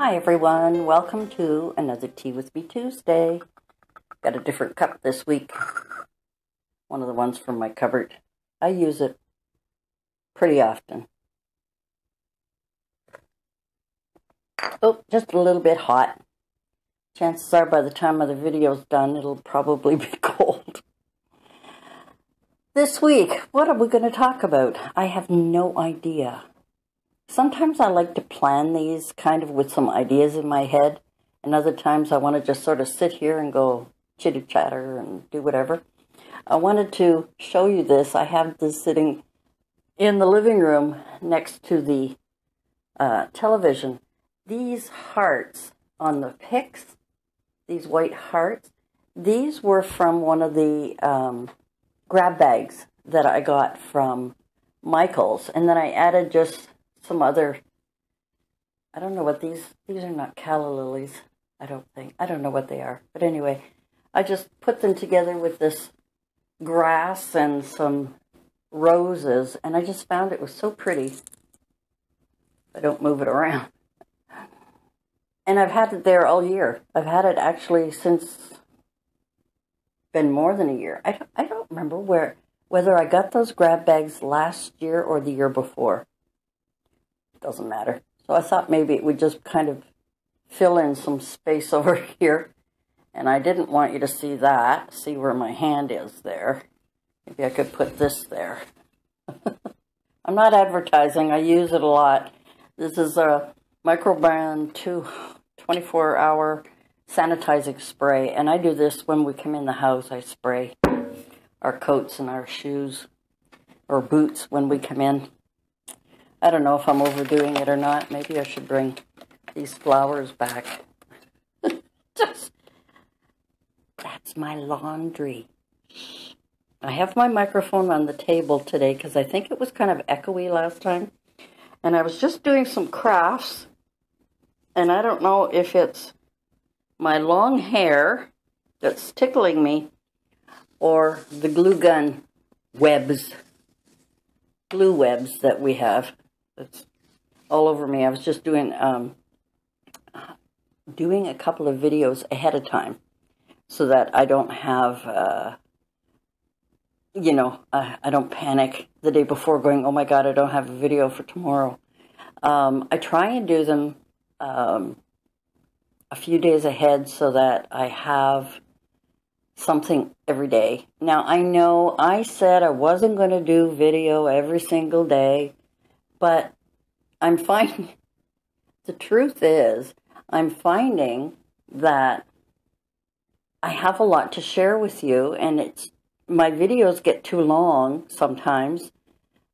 Hi everyone, welcome to another Tea With Me Tuesday. Got a different cup this week. One of the ones from my cupboard. I use it pretty often. Oh, just a little bit hot. Chances are by the time the video's done, it'll probably be cold. This week, what are we going to talk about? I have no idea. Sometimes I like to plan these kind of with some ideas in my head, and other times I want to just sort of sit here and go chitter-chatter and do whatever. I wanted to show you this. I have this sitting in the living room next to the television. These hearts on the picks, these white hearts, these were from one of the grab bags that I got from Michael's, and then I added just some other, I don't know what these are not calla lilies, I don't know what they are. But anyway, I just put them together with this grass and some roses, and I just found it was so pretty. I don't move it around. And I've had it there all year. I've had it actually since, been more than a year. I don't remember whether I got those grab bags last year or the year before. Doesn't matter. So I thought maybe it would just kind of fill in some space over here. And I didn't want you to see that. See where my hand is there. Maybe I could put this there. I'm not advertising. I use it a lot. This is a Microban 24-hour sanitizing spray. And I do this when we come in the house. I spray our coats and our shoes or boots when we come in. I don't know if I'm overdoing it or not. Maybe I should bring these flowers back. That's my laundry. I have my microphone on the table today because I think it was kind of echoey last time. And I was just doing some crafts. And I don't know if it's my long hair that's tickling me or the glue gun webs, glue webs that we have. It's all over me. I was just doing a couple of videos ahead of time so that I don't have, I don't panic the day before going, oh my God, I don't have a video for tomorrow. I try and do them a few days ahead so that I have something every day. Now, I know I said I wasn't going to do video every single day. But I'm finding, the truth is, I'm finding that I have a lot to share with you, and my videos get too long sometimes,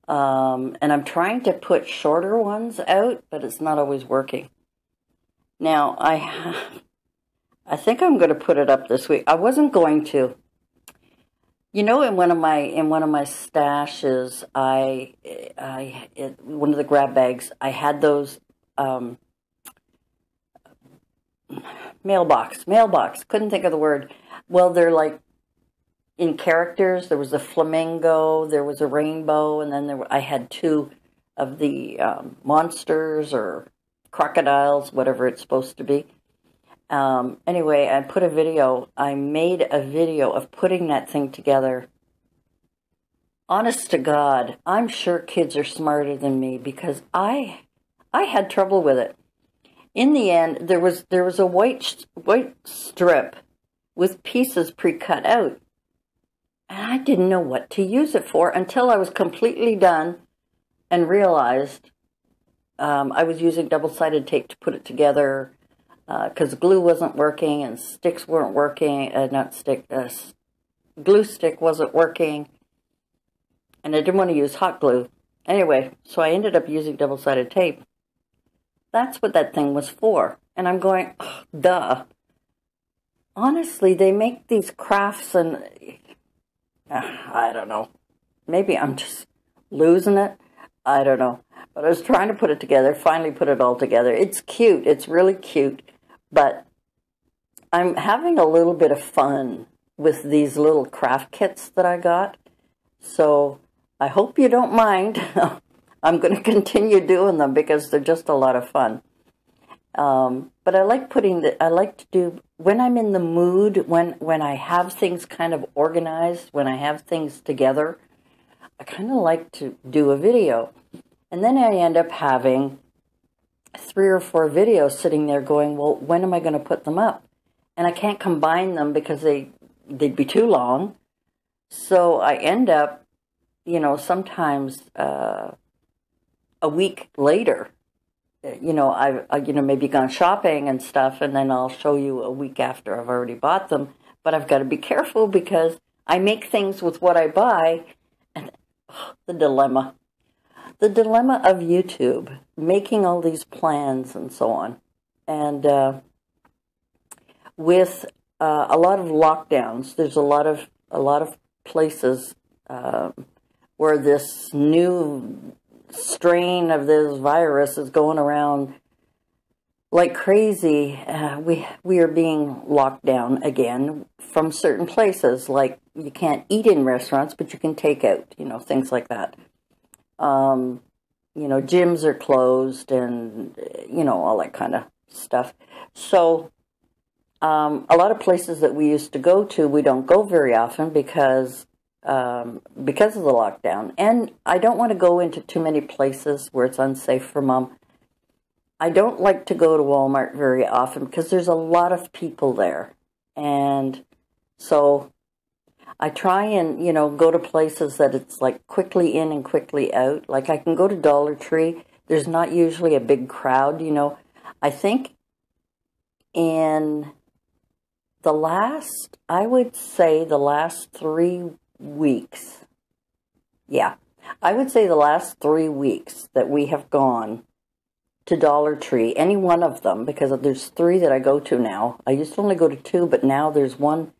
and I'm trying to put shorter ones out, but it's not always working. Now, I think I'm going to put it up this week. I wasn't going to. You know, in one of my stashes, one of the grab bags, I had those mailbox. Couldn't think of the word. Well, they're like in characters. There was a flamingo, there was a rainbow, and then I had two of the monsters or crocodiles, whatever it's supposed to be. Anyway, I made a video of putting that thing together. Honest to God, I'm sure kids are smarter than me because I had trouble with it. In the end, there was a white strip with pieces pre-cut out. And I didn't know what to use it for until I was completely done and realized I was using double-sided tape to put it together. Because glue wasn't working and sticks weren't working, glue stick wasn't working, and I didn't want to use hot glue. Anyway, so I ended up using double-sided tape. That's what that thing was for. And I'm going, oh, duh. Honestly, they make these crafts and, I don't know. Maybe I'm just losing it. I don't know. But I was trying to put it together, finally put it all together. It's cute. It's really cute. But I'm having a little bit of fun with these little craft kits that I got. So I hope you don't mind. I'm going to continue doing them because they're just a lot of fun. But I like I like to do, when I'm in the mood, when I have things kind of organized, when I have things together, I kind of like to do a video. And then I end up having 3 or 4 videos sitting there going, well, when am I going to put them up? And I can't combine them because they'd be too long. So I end up, you know, sometimes a week later, you know, I've you know, maybe gone shopping and stuff, and then I'll show you a week after I've already bought them. But I've got to be careful because I make things with what I buy, and the dilemma. The dilemma of YouTube, making all these plans and so on. And with a lot of lockdowns, there's a lot of places where this new strain of this virus is going around like crazy. We are being locked down again from certain places. Like, you can't eat in restaurants, but you can take out, you know, things like that. You know, gyms are closed and, you know, all that kind of stuff. So a lot of places that we used to go to, we don't go very often because of the lockdown. And I don't want to go into too many places where it's unsafe for Mom. I don't like to go to Walmart very often because there's a lot of people there. And so I try and, you know, go to places that it's like quickly in and quickly out. Like, I can go to Dollar Tree. There's not usually a big crowd, you know. I think in the last, I would say the last 3 weeks, yeah, I would say the last 3 weeks that we have gone to Dollar Tree, any one of them, because there's 3 that I go to now. I used to only go to 2, but now there's one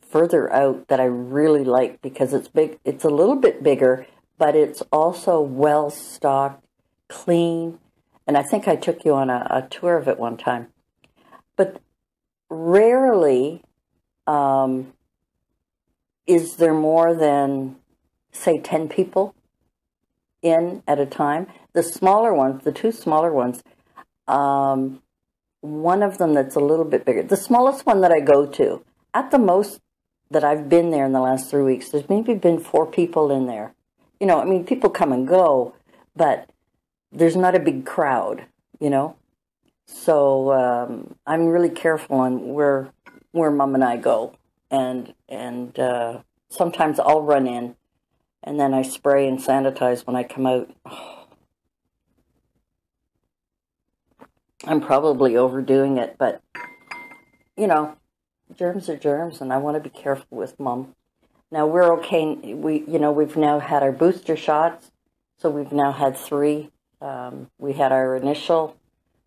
further out that I really like because it's big. It's a little bit bigger, but it's also well stocked, clean. And I think I took you on a tour of it one time. But rarely is there more than, say, 10 people in at a time. The smaller ones, the 2 smaller ones, one of them that's a little bit bigger. The smallest one that I go to, at the most that I've been there in the last 3 weeks, there's maybe been 4 people in there. You know, I mean, people come and go, but there's not a big crowd, you know. So I'm really careful on where Mom and I go, and sometimes I'll run in, and then I spray and sanitize when I come out. I'm probably overdoing it, but you know, germs are germs, and I want to be careful with Mom. Now we're okay. We've now had our booster shots, so we've now had 3. We had our initial.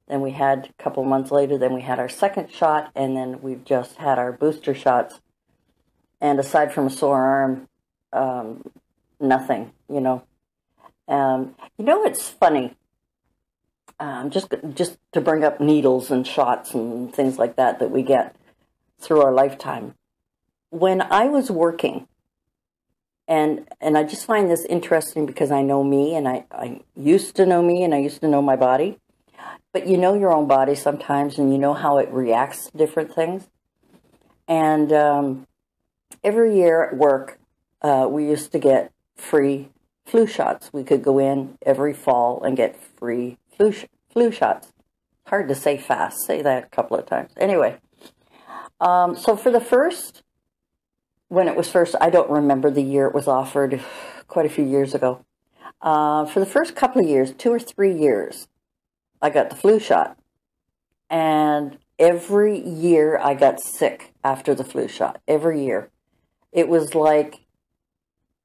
Then we had, a couple months later, then we had our second shot, and then we've just had our booster shots. And aside from a sore arm, nothing, you know. You know, it's funny, just to bring up needles and shots and things like that we get through our lifetime. When I was working, and I just find this interesting because I know me, and I used to know me, and I used to know my body. But you know your own body sometimes, and you know how it reacts to different things. And every year at work, we used to get free flu shots. We could go in every fall and get free flu shots. Hard to say fast. Say that a couple of times. Anyway, so for the first, when it was first, I don't remember the year it was offered, quite a few years ago. For the first couple of years, 2 or 3 years, I got the flu shot. And every year I got sick after the flu shot. Every year. It was like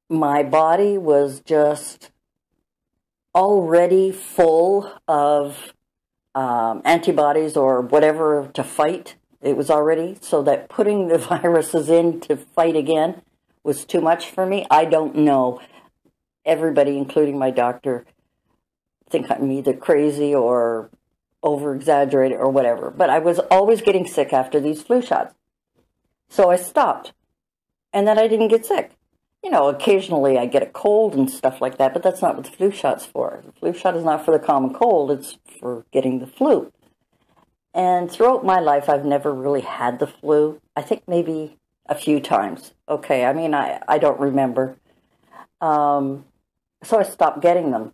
my body was just already full of antibodies or whatever to fight. It was already, so that putting the viruses in to fight again was too much for me. I don't know. Everybody, including my doctor, think I'm either crazy or over-exaggerated or whatever. But I was always getting sick after these flu shots. So I stopped. And then I didn't get sick. You know, occasionally I get a cold and stuff like that, but that's not what the flu shot's for. The flu shot is not for the common cold. It's for getting the flu. And throughout my life, I've never really had the flu. I think maybe a few times. Okay, I mean, I don't remember. So I stopped getting them.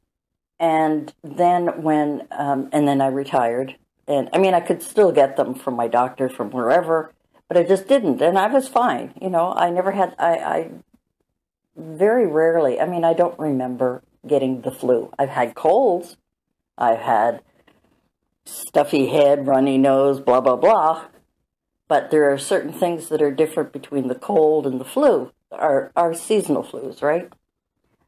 And then and then I retired. And I mean, I could still get them from my doctor from wherever, but I just didn't. And I was fine. You know, I never had, I very rarely, I mean, I don't remember getting the flu. I've had colds. I've had stuffy head, runny nose, blah, blah, blah. But there are certain things that are different between the cold and the flu, are seasonal flus, right?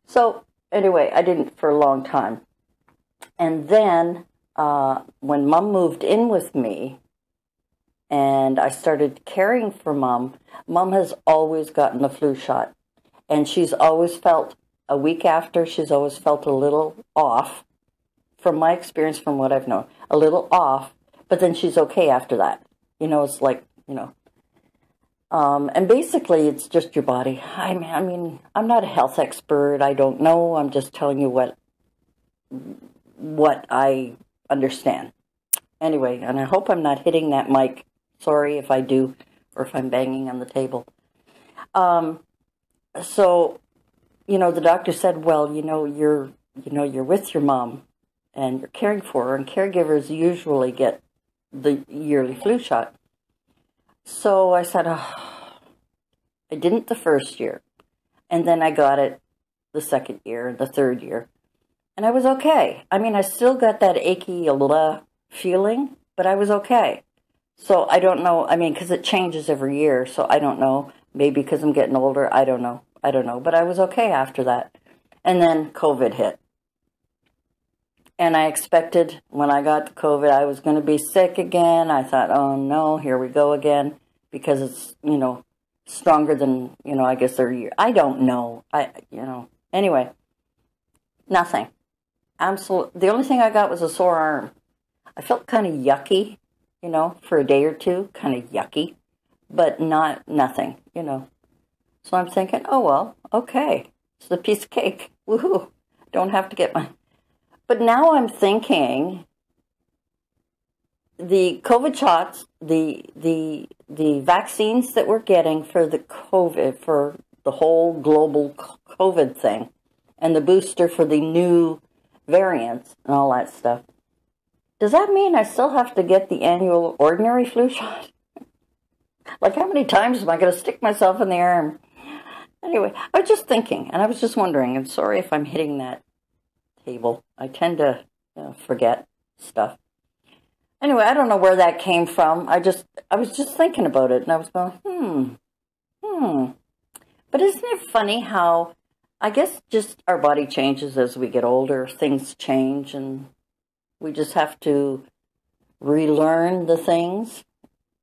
So anyway, I didn't for a long time. And then when Mom moved in with me and I started caring for Mom, Mom has always gotten the flu shot. And she's always felt, a week after, she's always felt a little off. From my experience, from what I've known, a little off, but then she's okay after that. You know, it's like, you know. And basically, it's just your body. I mean, I'm not a health expert. I don't know. I'm just telling you what I understand. Anyway, and I hope I'm not hitting that mic. Sorry if I do, or if I'm banging on the table. So, you know, the doctor said, well, you're with your mom and you're caring for her, and caregivers usually get the yearly flu shot. So I said, oh, I didn't the first year, and then I got it the second year, the third year, and I was okay. I mean, I still got that achy feeling, but I was okay. So I don't know, I mean, because it changes every year, so I don't know. Maybe because I'm getting older, I don't know. But I was okay after that. And then COVID hit. And I expected when I got the COVID, I was going to be sick again. I thought, oh no, here we go again. Because it's, stronger than, I guess I don't know. Anyway, nothing. Absolutely. The only thing I got was a sore arm. I felt kind of yucky, for a day or two, kind of yucky, but nothing. So I'm thinking, oh, well, okay. It's a piece of cake. Woohoo. Don't have to get my... But now I'm thinking the COVID shots, the vaccines that we're getting for the COVID, for the whole global COVID thing, and the booster for the new variants and all that stuff, does that mean I still have to get the annual ordinary flu shot? Like, how many times am I going to stick myself in the arm? Anyway, I was just thinking, and I was just wondering, and sorry if I'm hitting that table. I tend to forget stuff. Anyway, I don't know where that came from. I was just thinking about it, and I was going, But isn't it funny how, I guess just our body changes as we get older, things change, and we just have to relearn the things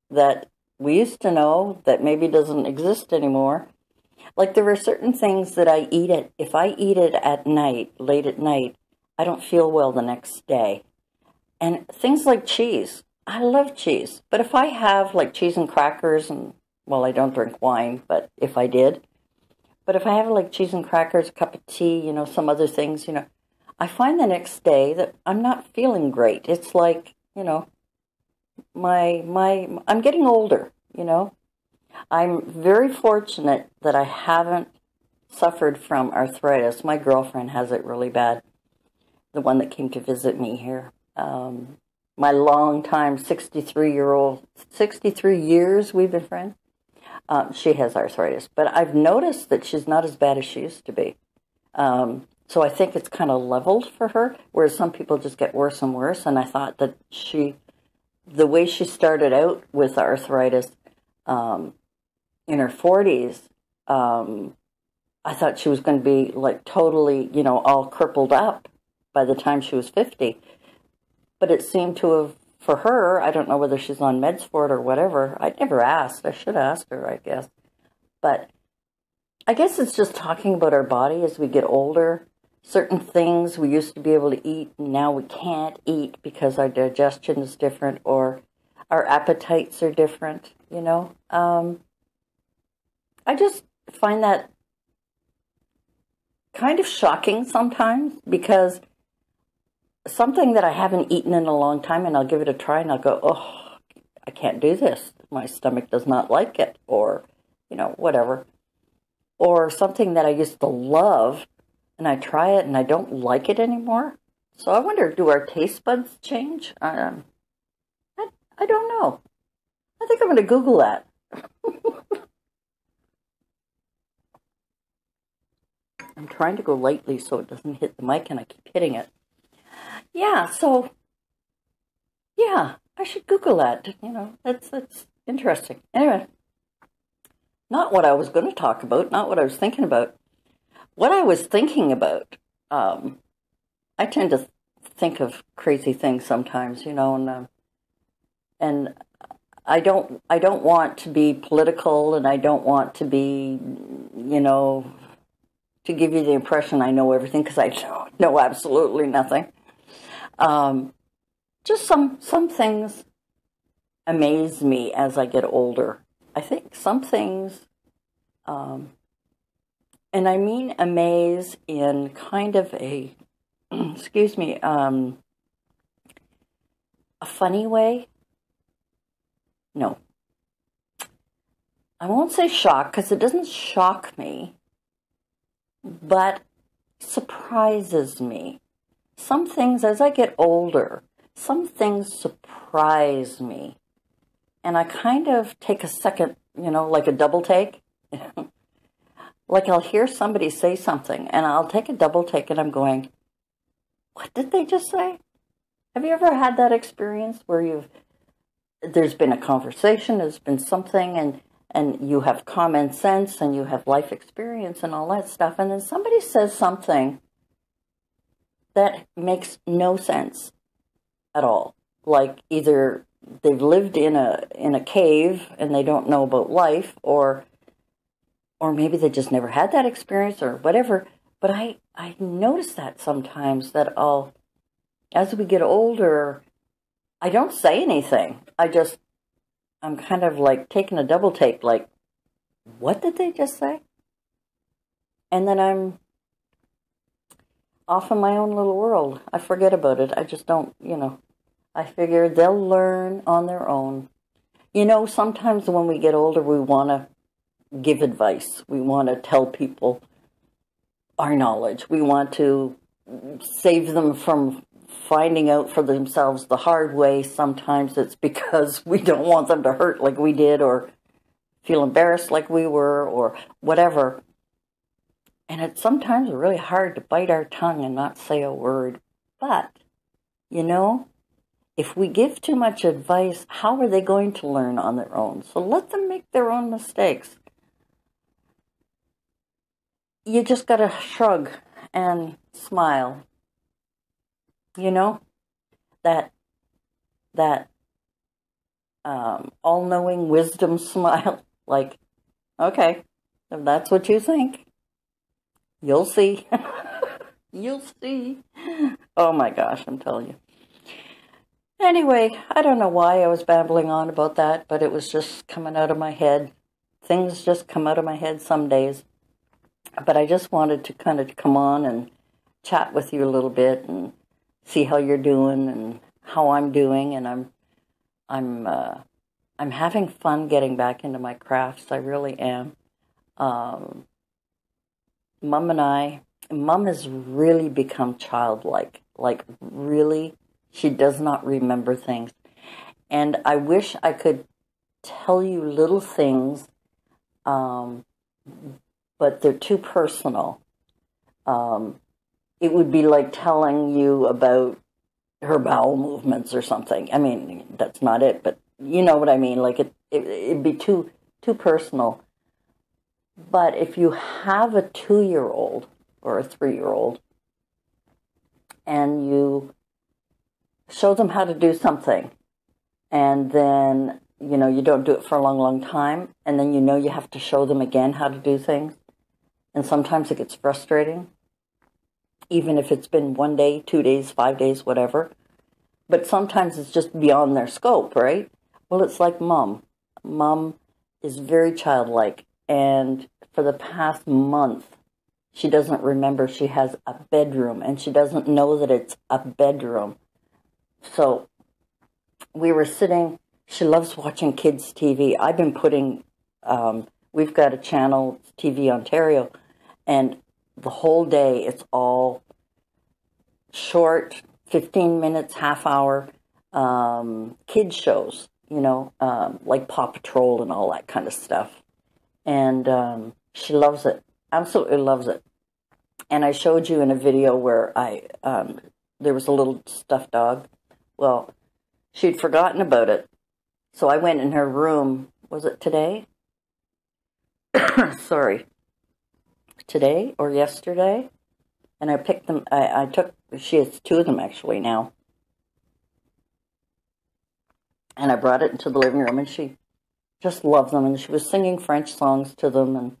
that we used to know that maybe doesn't exist anymore. Like, there are certain things that I eat if I eat it at night, late at night, I don't feel well the next day. And things like cheese. I love cheese. But if I have like cheese and crackers and, well, I don't drink wine, but if I did. But if I have like cheese and crackers, a cup of tea, some other things, I find the next day that I'm not feeling great. It's like, I'm getting older, I'm very fortunate that I haven't suffered from arthritis. My girlfriend has it really bad, the one that came to visit me here. My long-time 63 years we've been friends, she has arthritis. But I've noticed that she's not as bad as she used to be. So I think it's kind of leveled for her, whereas some people just get worse and worse. And I thought that the way she started out with arthritis, in her 40s, I thought she was going to be like totally, all crippled up by the time she was 50. But it seemed to have, for her, I don't know whether she's on meds for it or whatever. I never asked. I should have asked her, I guess. But I guess it's just talking about our body as we get older. Certain things we used to be able to eat, and now we can't eat because our digestion is different or our appetites are different, I just find that kind of shocking sometimes because something that I haven't eaten in a long time, and I'll give it a try, and I'll go, oh, I can't do this. My stomach does not like it, or, whatever. Or something that I used to love, and I try it, and I don't like it anymore. So I wonder, do our taste buds change? I don't know. I think I'm going to Google that. I'm trying to go lightly so it doesn't hit the mic, and I keep hitting it. Yeah, so, yeah, I should Google that. That's interesting. Anyway, not what I was going to talk about, not what I was thinking about. What I was thinking about, I tend to think of crazy things sometimes, and I don't want to be political, and I don't want to be, to give you the impression I know everything, because I know absolutely nothing. Just some things amaze me as I get older. I think some things, and I mean amaze in kind of a, excuse me, a funny way. No. I won't say shock, because it doesn't shock me, but surprises me. Some things, as I get older, some things surprise me. And I kind of take a second, like a double take. Like I'll hear somebody say something, and I'll take a double take, and I'm going, what did they just say? Have you ever had that experience where there's been a conversation, there's been something, and you have common sense, and you have life experience, and all that stuff, and then somebody says something that makes no sense at all. Like either they've lived in a cave and they don't know about life, or maybe they just never had that experience, or whatever. But I notice that sometimes, that as we get older, I don't say anything. I'm kind of like taking a double take, like, what did they just say? And then I'm off in my own little world. I forget about it. I just don't, I figure they'll learn on their own. Sometimes when we get older, we want to give advice. We want to tell people our knowledge. We want to save them from finding out for themselves the hard way. Sometimes it's because we don't want them to hurt like we did, or feel embarrassed like we were, or whatever. And it's sometimes really hard to bite our tongue and not say a word. But, if we give too much advice, how are they going to learn on their own? So let them make their own mistakes. You just got to shrug and smile. That all-knowing wisdom smile. Like, okay, if that's what you think, you'll see. You'll see. Oh my gosh, I'm telling you. Anyway, I don't know why I was babbling on about that, but it was just coming out of my head. Things just come out of my head some days. But I just wanted to kind of come on and chat with you a little bit and see how you're doing and how I'm doing. And I'm having fun getting back into my crafts. I really am. Mom has really become childlike. Like, really, she does not remember things. And I wish I could tell you little things, but they're too personal. It would be like telling you about her bowel movements or something. I mean, that's not it, but you know what I mean. Like, it'd be too personal. But if you have a 2-year-old or a 3-year-old, and you show them how to do something, and then, you don't do it for a long, long time, and then you have to show them again how to do things, and sometimes it gets frustrating, even if it's been 1 day, 2 days, 5 days, whatever. But sometimes it's just beyond their scope, right? Well, it's like Mom. Mom is very childlike, and for the past month, she doesn't remember she has a bedroom, and she doesn't know that it's a bedroom. So we were sitting, she loves watching kids' TV. I've been putting, we've got a channel, TV Ontario, and the whole day it's all short, 15 minutes, half hour, kids shows, you know, like Paw Patrol and all that kind of stuff. And she loves it, absolutely loves it. And I showed you in a video where there was a little stuffed dog. Well, she'd forgotten about it. So I went in her room, was it today? Sorry. Today or yesterday? And I picked them, she has 2 of them actually now. And I brought it into the living room, and she just loved them. And she was singing French songs to them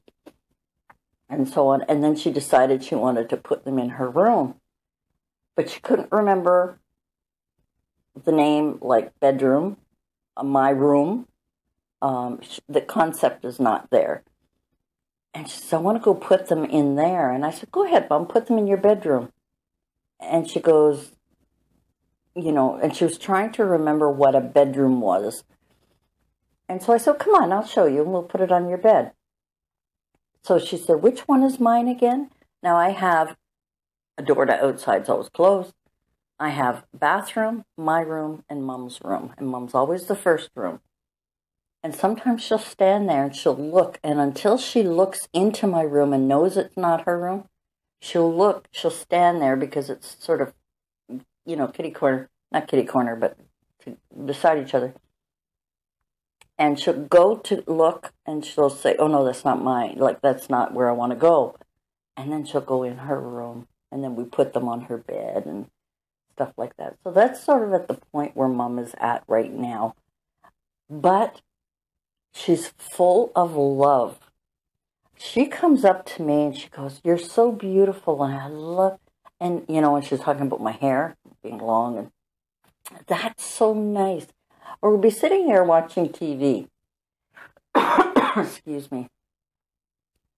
and so on. And then she decided she wanted to put them in her room. But she couldn't remember the name, like bedroom, my room. The concept is not there. And she said, I want to go put them in there. And I said, go ahead, Mom, put them in your bedroom. And she goes, you know, and she was trying to remember what a bedroom was. And so I said, come on, I'll show you, and we'll put it on your bed. So she said, which one is mine again? Now I have a door to outside's always closed. I have bathroom, my room, and Mom's room. And Mom's always the first room. And sometimes she'll stand there and she'll look. And until she looks into my room and knows it's not her room, she'll stand there because it's sort of, you know, not kitty corner, but beside each other. And she'll go to look and she'll say, oh no, that's not mine. Like, that's not where I want to go. And then she'll go in her room, and then we put them on her bed and stuff like that. So that's sort of at the point where Mom is at right now. But she's full of love. She comes up to me and she goes, you're so beautiful, and I love, and you know, when she's talking about my hair being long, and that's so nice. Or we'll be sitting there watching TV. Excuse me.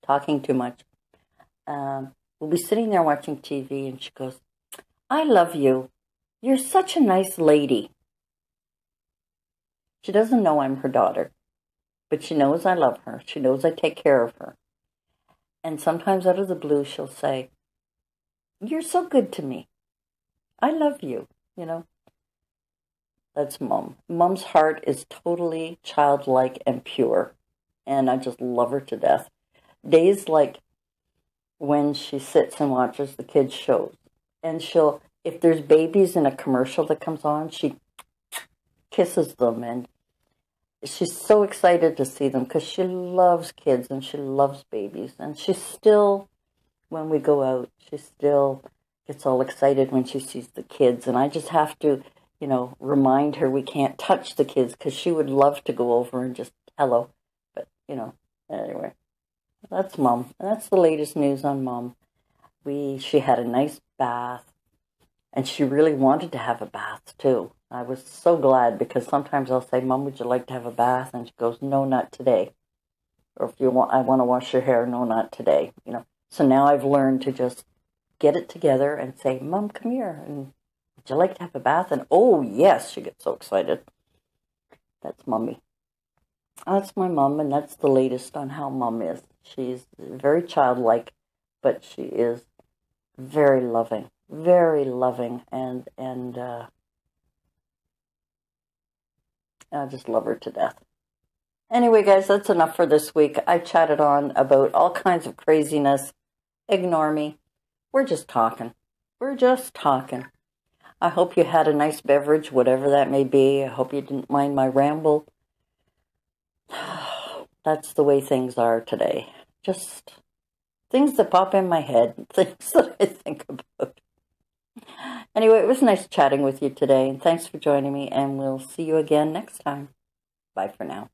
Talking too much. We'll be sitting there watching TV, and she goes, I love you. You're such a nice lady. She doesn't know I'm her daughter, but she knows I love her. She knows I take care of her. And sometimes out of the blue, she'll say, you're so good to me. I love you, you know. That's Mom. Mom's heart is totally childlike and pure, and I just love her to death. Days like when she sits and watches the kids' shows, and if there's babies in a commercial that comes on, she kisses them, and she's so excited to see them because she loves kids and she loves babies. And she still, when we go out, she still gets all excited when she sees the kids. And I just have to, you know, remind her we can't touch the kids because she would love to go over and just hello. But, you know, anyway, that's Mom. And that's the latest news on Mom. She had a nice bath, and she really wanted to have a bath too. I was so glad, because sometimes I'll say, Mom, would you like to have a bath? And she goes, no, not today. Or if you want, I want to wash your hair. No, not today. You know. So now I've learned to just get it together and say, Mom, come here. And would you like to have a bath? And oh, yes, she gets so excited. That's Mommy. That's my Mom, and that's the latest on how Mom is. She's very childlike, but she is very loving, and I just love her to death. Anyway, guys, that's enough for this week. I chatted on about all kinds of craziness. Ignore me. We're just talking. We're just talking. I hope you had a nice beverage, whatever that may be. I hope you didn't mind my ramble. That's the way things are today. Just things that pop in my head, things that I think about. Anyway, it was nice chatting with you today, and thanks for joining me, and we'll see you again next time. Bye for now.